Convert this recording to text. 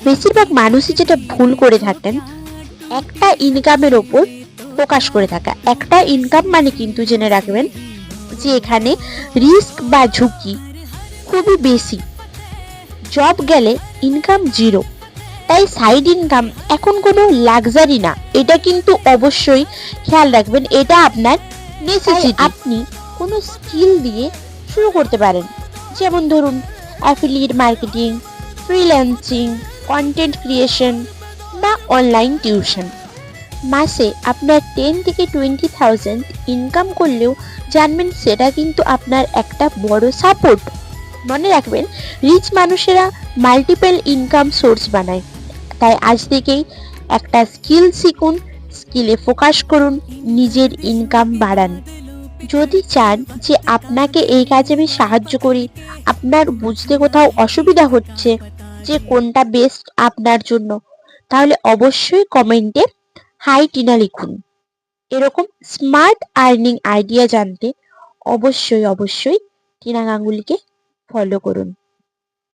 বেশিরভাগ মানুষই যেটা ভুল করে থাকেন, একটা ইনকামের ওপর ফোকাস করে থাকা। একটা ইনকাম মানে কিন্তু জেনে রাখবেন যে এখানে রিস্ক বা ঝুঁকি খুবই বেশি। জব গেলে ইনকাম জিরো, তাই সাইড ইনকাম এখন কোনো লাক্সারি না, এটা কিন্তু অবশ্যই খেয়াল রাখবেন, এটা আপনার নেসেসিটি। আপনি কোনো স্কিল দিয়ে শুরু করতে পারেন, যেমন ধরুন affiliate marketing, freelancing, content creation বা অনলাইন টিউশন। মাসে আপনার 10 থেকে 20,000 ইনকাম করলেও জানবেন সেটা কিন্তু আপনার একটা বড় সাপোর্ট। মনে রাখবেন, রিচ মানুষেরা মাল্টিপল ইনকাম সোর্স বানায়। তাই আজ থেকেই একটা স্কিল শিখুন, স্কিলে ফোকাস করুন, নিজের ইনকাম বাড়ান। যদি চান যে আপনাকে এই কাজে আমি সাহায্য করি, আপনার বুঝতে কোথাও অসুবিধা হচ্ছে যে কোনটা বেস্ট আপনার জন্য, তাহলে অবশ্যই কমেন্টে হাই টিনা লিখুন। এরকম স্মার্ট আর্নিং আইডিয়া জানতে অবশ্যই টিনা গাঙ্গুলিকে ফলো করুন।